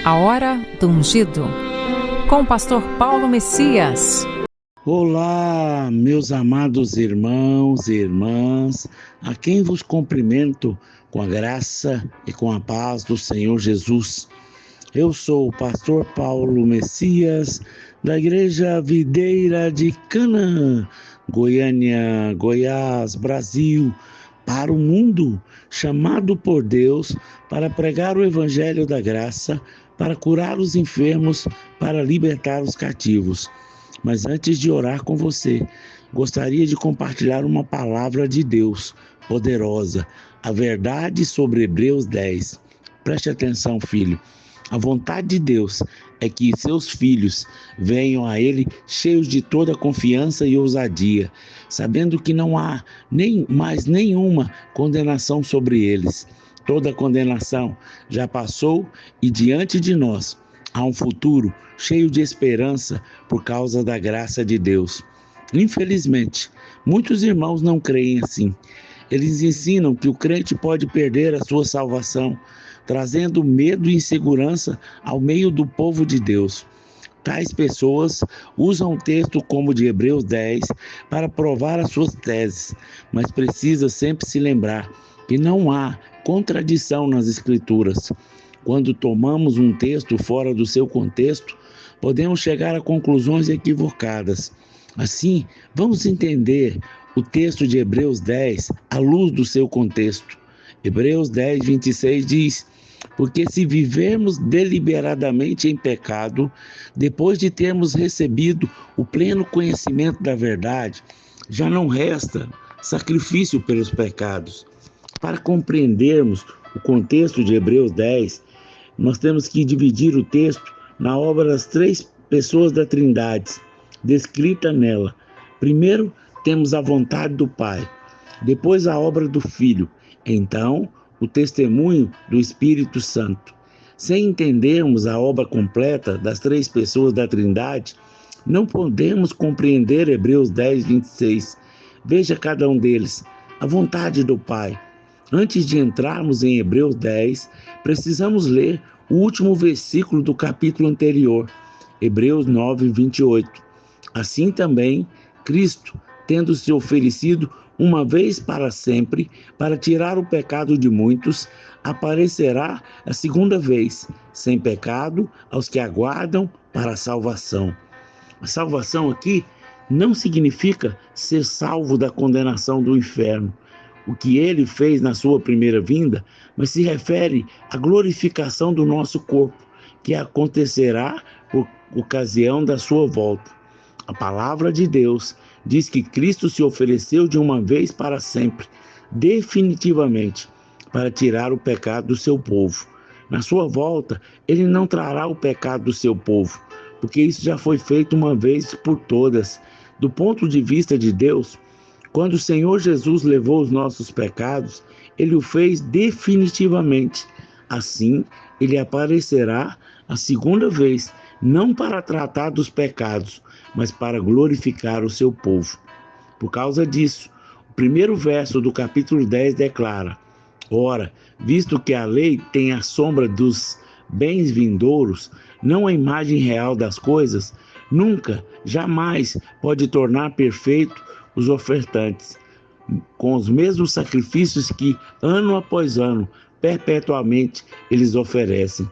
A Hora do Ungido, com o pastor Paulo Messias. Olá, meus amados irmãos e irmãs, a quem vos cumprimento com a graça e com a paz do Senhor Jesus. Eu sou o pastor Paulo Messias, da Igreja Videira de Canaã, Goiânia, Goiás, Brasil, para o mundo, chamado por Deus para pregar o Evangelho da graça, para curar os enfermos, para libertar os cativos. Mas antes de orar com você, gostaria de compartilhar uma palavra de Deus poderosa, a verdade sobre Hebreus 10. Preste atenção, filho. A vontade de Deus é que seus filhos venham a Ele cheios de toda confiança e ousadia, sabendo que não há mais nenhuma condenação sobre eles. Toda condenação já passou e diante de nós há um futuro cheio de esperança por causa da graça de Deus. Infelizmente, muitos irmãos não creem assim. Eles ensinam que o crente pode perder a sua salvação, trazendo medo e insegurança ao meio do povo de Deus. Tais pessoas usam o texto como o de Hebreus 10 para provar as suas teses, mas precisa sempre se lembrar que não há contradição nas Escrituras. Quando tomamos um texto fora do seu contexto, podemos chegar a conclusões equivocadas. Assim, vamos entender o texto de Hebreus 10 à luz do seu contexto. Hebreus 10, 26 diz: porque se vivermos deliberadamente em pecado, depois de termos recebido o pleno conhecimento da verdade, já não resta sacrifício pelos pecados. Para compreendermos o contexto de Hebreus 10, nós temos que dividir o texto na obra das três pessoas da Trindade, descrita nela. Primeiro, temos a vontade do Pai, depois a obra do Filho, então o testemunho do Espírito Santo. Sem entendermos a obra completa das três pessoas da Trindade, não podemos compreender Hebreus 10, 26. Veja cada um deles. A vontade do Pai. Antes de entrarmos em Hebreus 10, precisamos ler o último versículo do capítulo anterior, Hebreus 9, 28. Assim também, Cristo, tendo se oferecido uma vez para sempre, para tirar o pecado de muitos, aparecerá a segunda vez, sem pecado, aos que aguardam para a salvação. A salvação aqui não significa ser salvo da condenação do inferno, o que ele fez na sua primeira vinda, mas se refere à glorificação do nosso corpo, que acontecerá por ocasião da sua volta. A palavra de Deus diz que Cristo se ofereceu de uma vez para sempre, definitivamente, para tirar o pecado do seu povo. Na sua volta, ele não trará o pecado do seu povo, porque isso já foi feito uma vez por todas. Do ponto de vista de Deus, quando o Senhor Jesus levou os nossos pecados, ele o fez definitivamente. Assim, ele aparecerá a segunda vez, não para tratar dos pecados, mas para glorificar o seu povo. Por causa disso, o primeiro verso do capítulo 10 declara: ora, visto que a lei tem a sombra dos bens vindouros, não a imagem real das coisas, nunca, jamais pode tornar perfeito os ofertantes, com os mesmos sacrifícios que, ano após ano, perpetuamente eles oferecem.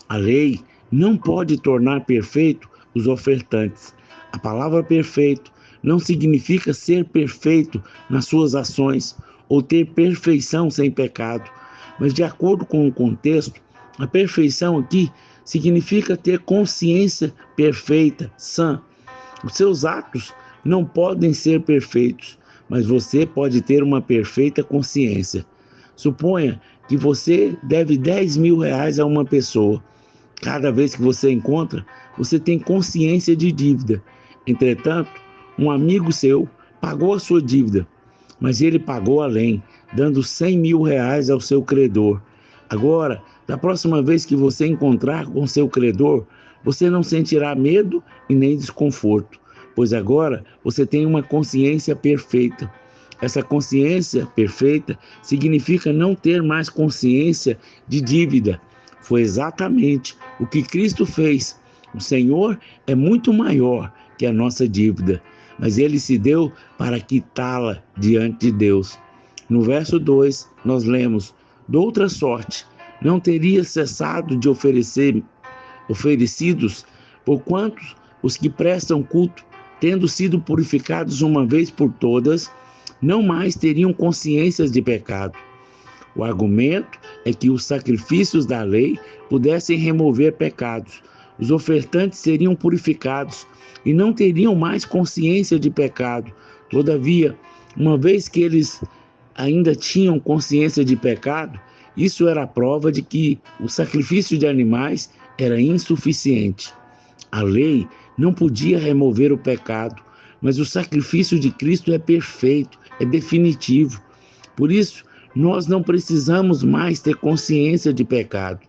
A lei não pode tornar perfeito os ofertantes. A palavra perfeito não significa ser perfeito nas suas ações ou ter perfeição sem pecado, mas de acordo com o contexto, a perfeição aqui significa ter consciência perfeita, sã. Os seus atos não podem ser perfeitos, mas você pode ter uma perfeita consciência. Suponha que você deve 10 mil reais a uma pessoa. Cada vez que você encontra, você tem consciência de dívida. Entretanto, um amigo seu pagou a sua dívida, mas ele pagou além, dando 100 mil reais ao seu credor. Agora, da próxima vez que você encontrar com seu credor, você não sentirá medo e nem desconforto, pois agora você tem uma consciência perfeita. Essa consciência perfeita significa não ter mais consciência de dívida. Foi exatamente o que Cristo fez. O Senhor é muito maior que a nossa dívida, mas Ele se deu para quitá-la diante de Deus. No verso 2, nós lemos: de outra sorte, não teria cessado de oferecidos, porquanto os que prestam culto, tendo sido purificados uma vez por todas, não mais teriam consciências de pecado. O argumento é que os sacrifícios da lei pudessem remover pecados. Os ofertantes seriam purificados e não teriam mais consciência de pecado. Todavia, uma vez que eles ainda tinham consciência de pecado, isso era a prova de que o sacrifício de animais era insuficiente. A lei não podia remover o pecado, mas o sacrifício de Cristo é perfeito, é definitivo. Por isso, nós não precisamos mais ter consciência de pecado.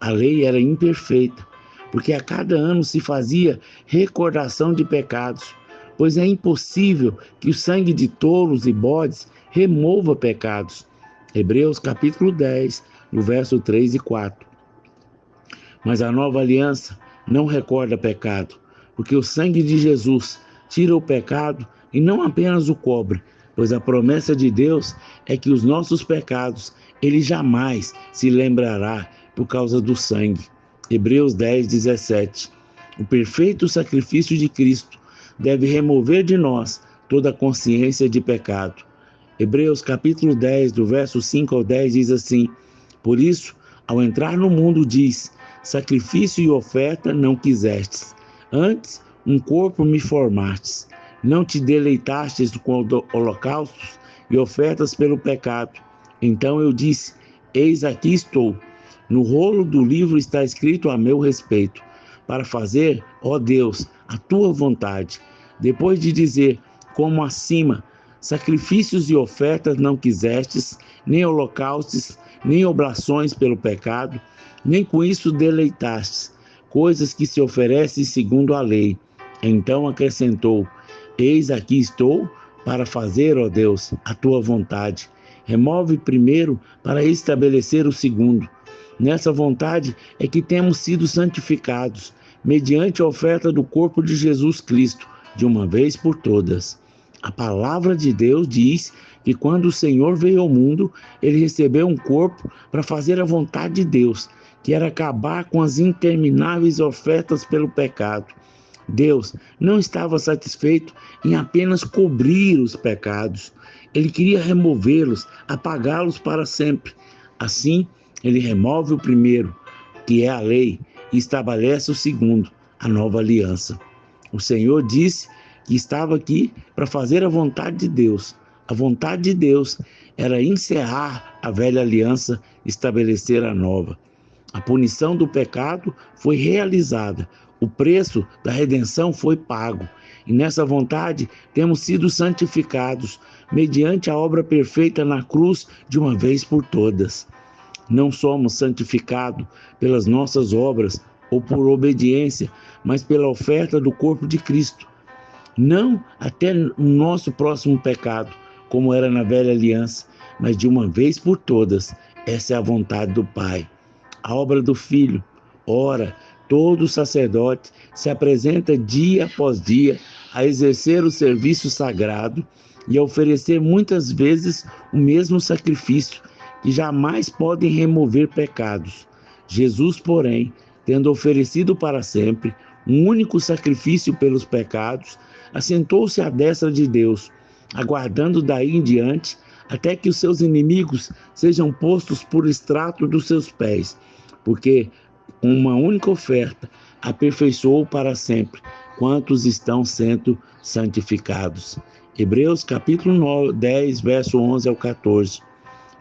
A lei era imperfeita, porque a cada ano se fazia recordação de pecados, pois é impossível que o sangue de touros e bodes remova pecados. Hebreus capítulo 10, no verso 3 e 4. Mas a nova aliança não recorda pecado, porque o sangue de Jesus tira o pecado e não apenas o cobre, pois a promessa de Deus é que os nossos pecados Ele jamais se lembrará por causa do sangue. Hebreus 10, 17. O perfeito sacrifício de Cristo deve remover de nós toda a consciência de pecado. Hebreus capítulo 10, do verso 5 ao 10 diz assim: por isso, ao entrar no mundo diz: sacrifício e oferta não quisestes, antes um corpo me formastes. Não te deleitastes com holocaustos e ofertas pelo pecado. Então eu disse: eis aqui estou. No rolo do livro está escrito a meu respeito, para fazer, ó Deus, a tua vontade. Depois de dizer, como acima, sacrifícios e ofertas não quisestes, nem holocaustos, nem oblações pelo pecado, nem com isso deleitastes, coisas que se oferecem segundo a lei. Então acrescentou: eis aqui estou para fazer, ó Deus, a tua vontade. Remove primeiro para estabelecer o segundo. Nessa vontade é que temos sido santificados, mediante a oferta do corpo de Jesus Cristo, de uma vez por todas. A palavra de Deus diz que quando o Senhor veio ao mundo, Ele recebeu um corpo para fazer a vontade de Deus, que era acabar com as intermináveis ofertas pelo pecado. Deus não estava satisfeito em apenas cobrir os pecados. Ele queria removê-los, apagá-los para sempre. Assim, Ele remove o primeiro, que é a lei, e estabelece o segundo, a nova aliança. O Senhor disse que estava aqui para fazer a vontade de Deus. A vontade de Deus era encerrar a velha aliança e estabelecer a nova. A punição do pecado foi realizada. O preço da redenção foi pago. E nessa vontade temos sido santificados, mediante a obra perfeita na cruz de uma vez por todas. Não somos santificados pelas nossas obras ou por obediência, mas pela oferta do corpo de Cristo. Não até o nosso próximo pecado, como era na velha aliança, mas de uma vez por todas. Essa é a vontade do Pai. A obra do Filho. Ora, todo sacerdote se apresenta dia após dia a exercer o serviço sagrado e a oferecer muitas vezes o mesmo sacrifício, que jamais podem remover pecados. Jesus, porém, tendo oferecido para sempre um único sacrifício pelos pecados, assentou-se à destra de Deus, aguardando daí em diante até que os seus inimigos sejam postos por estrato dos seus pés, porque com uma única oferta aperfeiçoou para sempre quantos estão sendo santificados. Hebreus capítulo 10, verso 11 ao 14.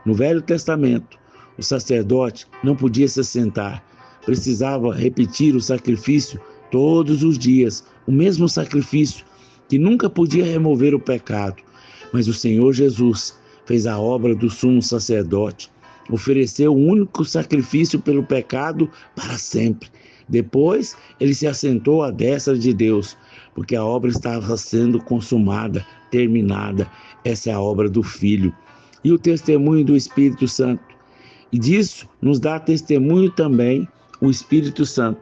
No Velho Testamento, o sacerdote não podia se assentar, precisava repetir o sacrifício todos os dias, o mesmo sacrifício que nunca podia remover o pecado. Mas o Senhor Jesus fez a obra do sumo sacerdote, ofereceu o único sacrifício pelo pecado para sempre. Depois, ele se assentou à destra de Deus, porque a obra estava sendo consumada, terminada. Essa é a obra do Filho. E o testemunho do Espírito Santo. E disso nos dá testemunho também o Espírito Santo,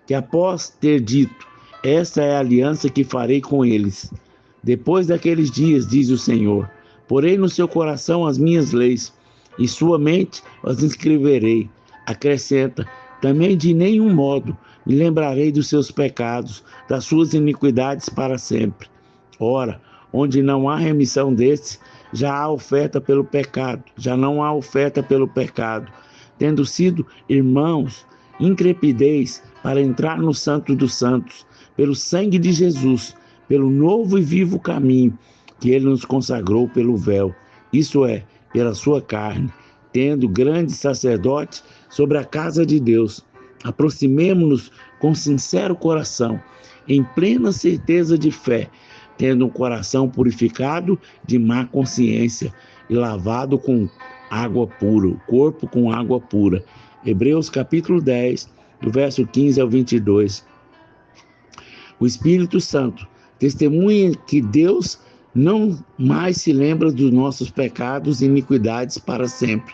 que após ter dito, esta é a aliança que farei com eles. Depois daqueles dias, diz o Senhor, porei no seu coração as minhas leis, e sua mente as escreverei. Acrescenta, também de nenhum modo me lembrarei dos seus pecados, das suas iniquidades para sempre. Ora, onde não há remissão destes, já há oferta pelo pecado, já não há oferta pelo pecado, tendo sido irmãos, intrepidez para entrar no Santo dos Santos, pelo sangue de Jesus, pelo novo e vivo caminho que ele nos consagrou pelo véu, isso é, pela sua carne, tendo grande sacerdote sobre a casa de Deus. Aproximemo-nos com sincero coração, em plena certeza de fé, tendo um coração purificado de má consciência e lavado com água pura, o corpo com água pura. Hebreus capítulo 10, do verso 15 ao 22. O Espírito Santo testemunha que Deus não mais se lembra dos nossos pecados e iniquidades para sempre,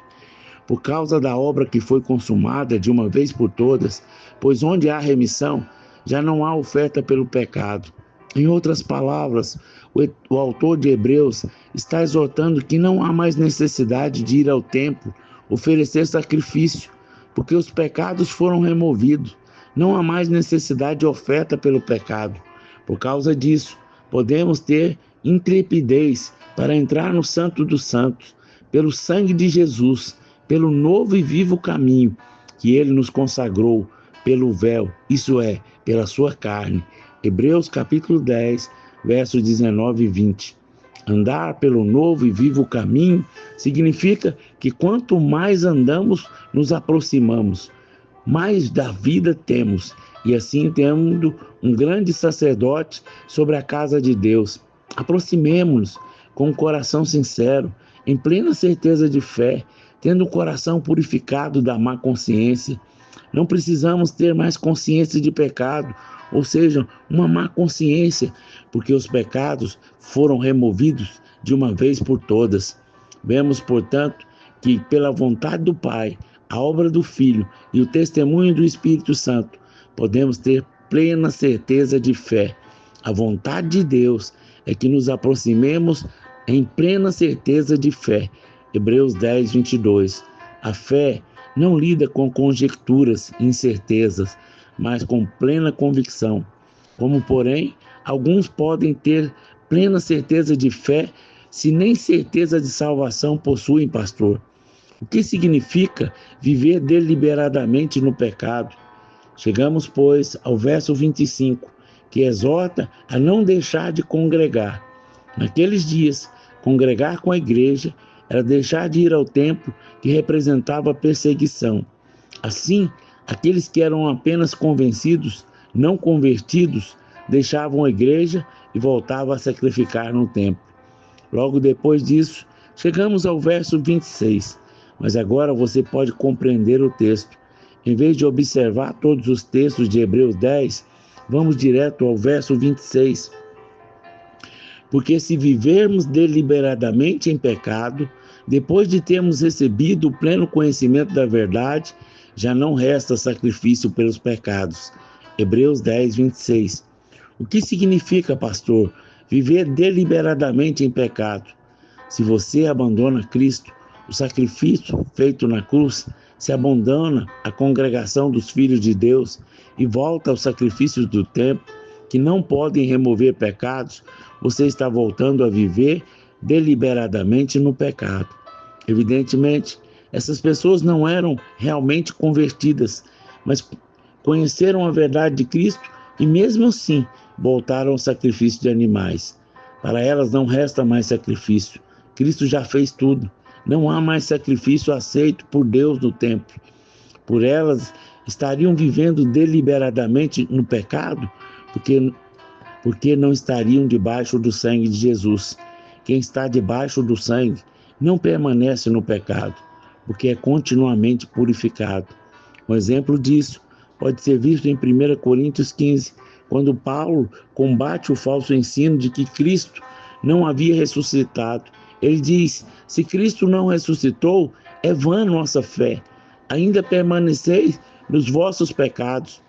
por causa da obra que foi consumada de uma vez por todas, pois onde há remissão, já não há oferta pelo pecado. Em outras palavras, o autor de Hebreus está exortando que não há mais necessidade de ir ao templo, oferecer sacrifício, porque os pecados foram removidos. Não há mais necessidade de oferta pelo pecado. Por causa disso, podemos ter intrepidez para entrar no Santo dos Santos, pelo sangue de Jesus, pelo novo e vivo caminho que ele nos consagrou, pelo véu, isso é, pela sua carne. Hebreus capítulo 10, versos 19 e 20. Andar pelo novo e vivo caminho significa que quanto mais andamos, nos aproximamos, mais da vida temos, e assim temos um grande sacerdote sobre a casa de Deus. Aproximemo-nos com um coração sincero, em plena certeza de fé, tendo o coração purificado da má consciência. Não precisamos ter mais consciência de pecado, ou seja, uma má consciência, porque os pecados foram removidos de uma vez por todas. Vemos, portanto, que pela vontade do Pai, a obra do Filho e o testemunho do Espírito Santo, podemos ter plena certeza de fé. A vontade de Deus é que nos aproximemos em plena certeza de fé. Hebreus 10, 22. A fé não lida com conjecturas e incertezas, mas com plena convicção. Como, porém, alguns podem ter plena certeza de fé, se nem certeza de salvação possuem, pastor. O que significa viver deliberadamente no pecado? Chegamos, pois, ao verso 25, que exorta a não deixar de congregar. Naqueles dias, congregar com a igreja era deixar de ir ao templo, que representava perseguição. Assim, aqueles que eram apenas convencidos, não convertidos, deixavam a igreja e voltavam a sacrificar no templo. Logo depois disso, chegamos ao verso 26, mas agora você pode compreender o texto. Em vez de observar todos os textos de Hebreus 10, vamos direto ao verso 26. Porque se vivermos deliberadamente em pecado, depois de termos recebido o pleno conhecimento da verdade, já não resta sacrifício pelos pecados. Hebreus 10, 26. O que significa, pastor, viver deliberadamente em pecado? Se você abandona Cristo, o sacrifício feito na cruz, se abandona a congregação dos filhos de Deus e volta aos sacrifícios do templo, que não podem remover pecados, você está voltando a viver deliberadamente no pecado. Evidentemente, essas pessoas não eram realmente convertidas, mas conheceram a verdade de Cristo e mesmo assim voltaram ao sacrifício de animais. Para elas não resta mais sacrifício. Cristo já fez tudo. Não há mais sacrifício aceito por Deus no templo. Por elas estariam vivendo deliberadamente no pecado, porque não estariam debaixo do sangue de Jesus. Quem está debaixo do sangue não permanece no pecado, porque é continuamente purificado. Um exemplo disso pode ser visto em 1 Coríntios 15, quando Paulo combate o falso ensino de que Cristo não havia ressuscitado. Ele diz: se Cristo não ressuscitou, é vã nossa fé. Ainda permaneceis nos vossos pecados.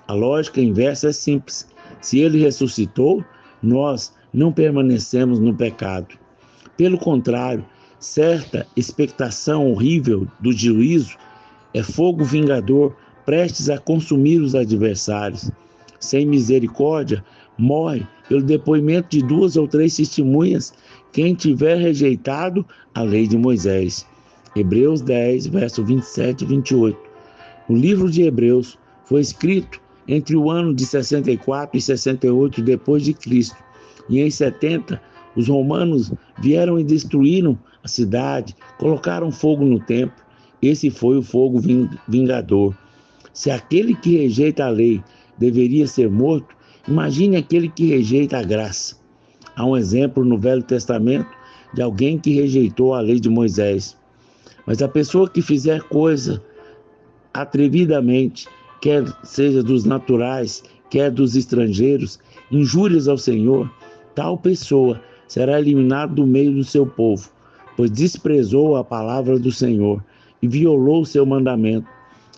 A lógica inversa é simples. Se ele ressuscitou, nós não permanecemos no pecado. Pelo contrário, certa expectação horrível do juízo é fogo vingador prestes a consumir os adversários. Sem misericórdia, morre pelo depoimento de 2 ou 3 testemunhas quem tiver rejeitado a lei de Moisés. Hebreus 10, verso 27 e 28. O livro de Hebreus foi escrito entre o ano de 64 e 68 depois de Cristo, e em 70 os romanos vieram e destruíram a cidade, colocaram fogo no templo. Esse foi o fogo vingador. Se aquele que rejeita a lei deveria ser morto, imagine aquele que rejeita a graça. Há um exemplo no Velho Testamento de alguém que rejeitou a lei de Moisés. Mas a pessoa que fizer coisa atrevidamente, quer seja dos naturais, quer dos estrangeiros, injúrias ao Senhor, tal pessoa será eliminada do meio do seu povo, pois desprezou a palavra do Senhor e violou o seu mandamento.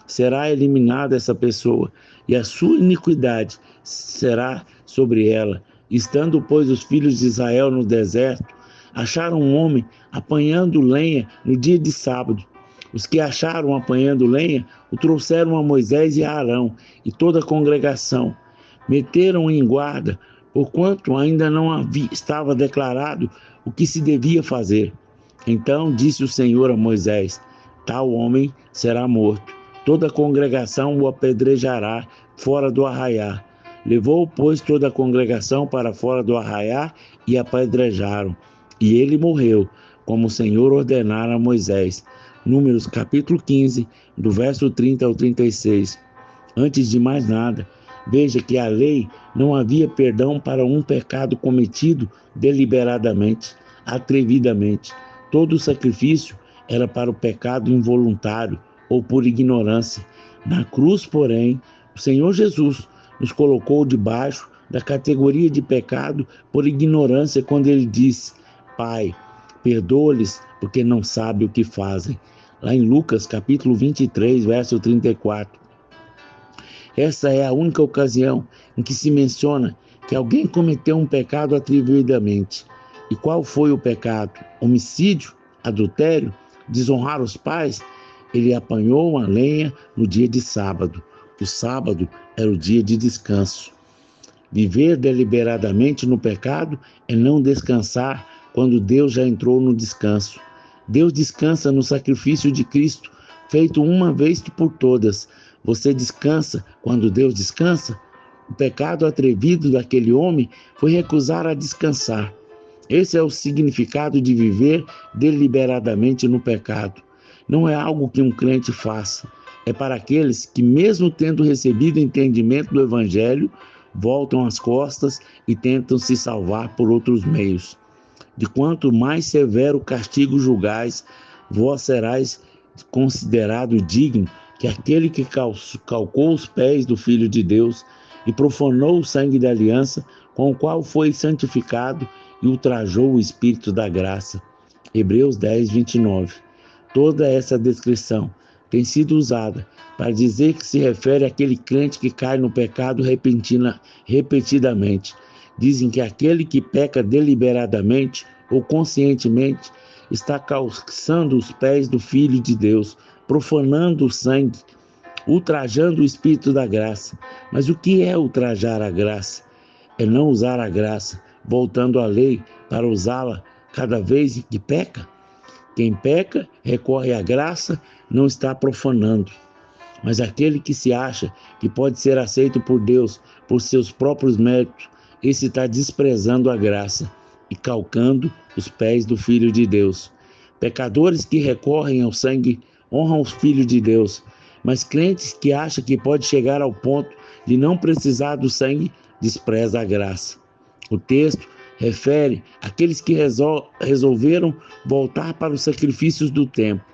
Será eliminada essa pessoa, e a sua iniquidade será sobre ela. Estando, pois, os filhos de Israel no deserto, acharam um homem apanhando lenha no dia de sábado. Os que acharam apanhando lenha o trouxeram a Moisés e a Arão e toda a congregação. Meteram-o em guarda, porquanto ainda não estava declarado o que se devia fazer. Então disse o Senhor a Moisés: tal homem será morto. Toda a congregação o apedrejará fora do arraiá. Levou, pois, toda a congregação para fora do arraiá e apedrejaram. E ele morreu, como o Senhor ordenara a Moisés. Números capítulo 15, do verso 30 ao 36. Antes de mais nada, veja que a lei não havia perdão para um pecado cometido deliberadamente, atrevidamente. Todo o sacrifício era para o pecado involuntário ou por ignorância. Na cruz, porém, o Senhor Jesus nos colocou debaixo da categoria de pecado por ignorância quando ele disse: Pai, perdoa-lhes porque não sabem o que fazem. Lá em Lucas capítulo 23, verso 34. Essa é a única ocasião em que se menciona que alguém cometeu um pecado atrevidamente. E qual foi o pecado? Homicídio? Adultério? Desonrar os pais? Ele apanhou uma lenha no dia de sábado. O sábado era o dia de descanso. Viver deliberadamente no pecado é não descansar quando Deus já entrou no descanso. Deus descansa no sacrifício de Cristo, feito uma vez por todas. Você descansa quando Deus descansa? O pecado atrevido daquele homem foi recusar a descansar. Esse é o significado de viver deliberadamente no pecado. Não é algo que um crente faça. É para aqueles que, mesmo tendo recebido entendimento do Evangelho, voltam as costas e tentam se salvar por outros meios. De quanto mais severo castigo julgais, vós serás considerado digno que aquele que calcou os pés do Filho de Deus e profanou o sangue da aliança, com o qual foi santificado e ultrajou o Espírito da graça. Hebreus 10, 29. Toda essa descrição tem sido usada para dizer que se refere àquele crente que cai no pecado repetidamente. Dizem que aquele que peca deliberadamente ou conscientemente está calçando os pés do Filho de Deus, profanando o sangue, ultrajando o Espírito da graça. Mas o que é ultrajar a graça? É não usar a graça, voltando à lei para usá-la cada vez que peca. Quem peca, recorre à graça, não está profanando. Mas aquele que se acha que pode ser aceito por Deus por seus próprios méritos, esse está desprezando a graça e calcando os pés do Filho de Deus. Pecadores que recorrem ao sangue honram os filhos de Deus, mas crentes que acham que pode chegar ao ponto de não precisar do sangue, despreza a graça. O texto refere àqueles que resolveram voltar para os sacrifícios do templo.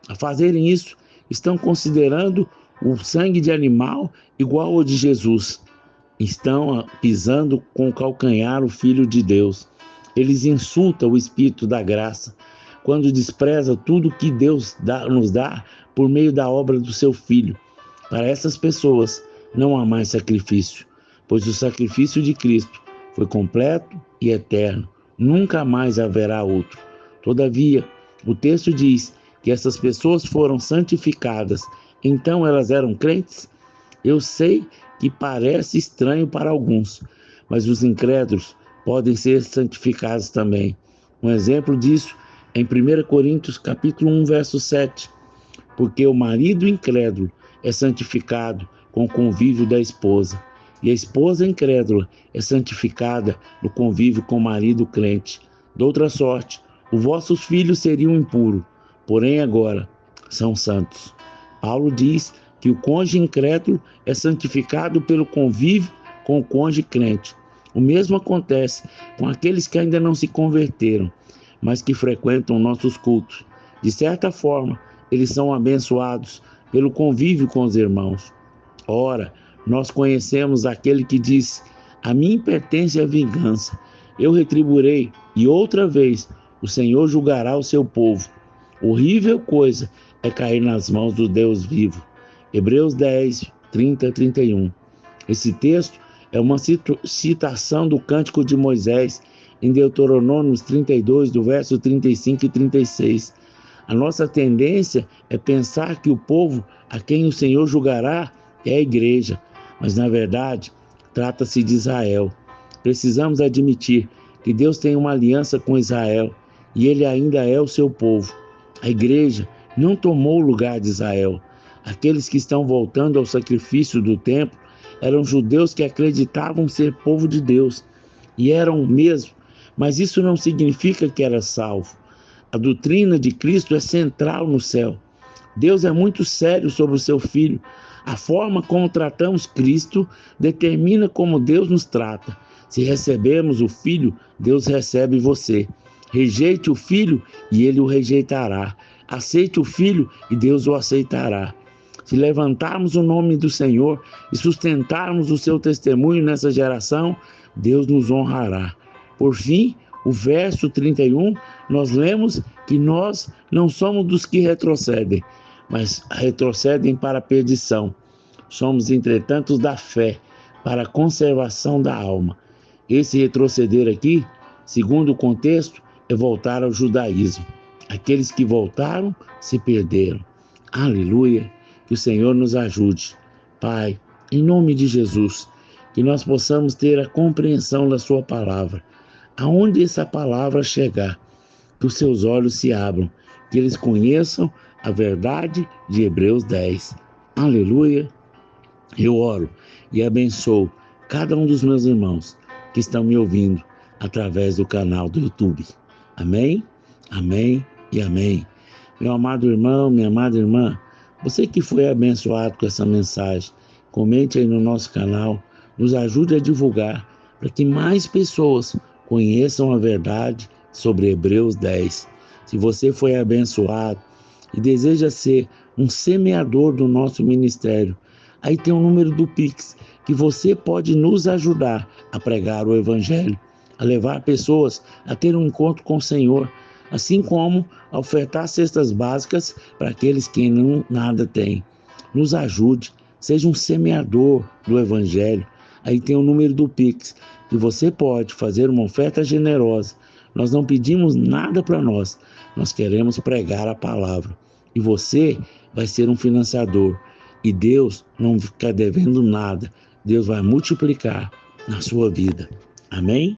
A fazerem isso, estão considerando o sangue de animal igual ao de Jesus. Estão pisando com o calcanhar o Filho de Deus. Eles insultam o Espírito da graça quando despreza tudo que Deus nos dá por meio da obra do seu Filho. Para essas pessoas não há mais sacrifício, pois o sacrifício de Cristo foi completo e eterno. Nunca mais haverá outro. Todavia, o texto diz que essas pessoas foram santificadas, então elas eram crentes? Eu sei que parece estranho para alguns, mas os incrédulos podem ser santificados também. Um exemplo disso é em 1 Coríntios capítulo 1, verso 7. Porque o marido incrédulo é santificado com o convívio da esposa, e a esposa incrédula é santificada no convívio com o marido crente. De outra sorte, os vossos filhos seriam impuros, porém agora são santos. Paulo diz que o cônjuge incrédulo é santificado pelo convívio com o cônjuge crente. O mesmo acontece com aqueles que ainda não se converteram, mas que frequentam nossos cultos. De certa forma, eles são abençoados pelo convívio com os irmãos. Ora, nós conhecemos aquele que disse: a mim pertence a vingança, eu retribuirei, e outra vez o Senhor julgará o seu povo. Horrível coisa é cair nas mãos do Deus vivo. Hebreus 10, 30 a 31. Esse texto é uma citação do Cântico de Moisés, em Deuteronômio 32, do verso 35 e 36. A nossa tendência é pensar que o povo a quem o Senhor julgará é a igreja, mas na verdade trata-se de Israel. Precisamos admitir que Deus tem uma aliança com Israel e ele ainda é o seu povo. A igreja não tomou o lugar de Israel. Aqueles que estão voltando ao sacrifício do templo eram judeus que acreditavam ser povo de Deus, e eram mesmo, mas isso não significa que era salvo. A doutrina de Cristo é central no céu. Deus é muito sério sobre o seu Filho. A forma como tratamos Cristo determina como Deus nos trata. Se recebemos o Filho, Deus recebe você. Rejeite o Filho e Ele o rejeitará. Aceite o Filho e Deus o aceitará. Se levantarmos o nome do Senhor e sustentarmos o seu testemunho nessa geração, Deus nos honrará. Por fim, o verso 31, nós lemos que nós não somos dos que retrocedem, mas retrocedem para a perdição. Somos, entretanto, da fé, para a conservação da alma. Esse retroceder aqui, segundo o contexto, é voltar ao judaísmo. Aqueles que voltaram se perderam. Aleluia! Que o Senhor nos ajude. Pai, em nome de Jesus, que nós possamos ter a compreensão da sua palavra. Aonde essa palavra chegar, que os seus olhos se abram, que eles conheçam a verdade de Hebreus 10. Aleluia! Eu oro e abençoo cada um dos meus irmãos que estão me ouvindo através do canal do YouTube. Amém? Amém e amém. Meu amado irmão, minha amada irmã, você que foi abençoado com essa mensagem, comente aí no nosso canal, nos ajude a divulgar para que mais pessoas conheçam a verdade sobre Hebreus 10. Se você foi abençoado e deseja ser um semeador do nosso ministério, aí tem o número do Pix, que você pode nos ajudar a pregar o Evangelho, a levar pessoas a ter um encontro com o Senhor, assim como a ofertar cestas básicas para aqueles que nada têm. Nos ajude, seja um semeador do Evangelho. Aí tem o número do Pix, que você pode fazer uma oferta generosa. Nós não pedimos nada para nós queremos pregar a palavra. E você vai ser um financiador. E Deus não fica devendo nada. Deus vai multiplicar na sua vida. Amém?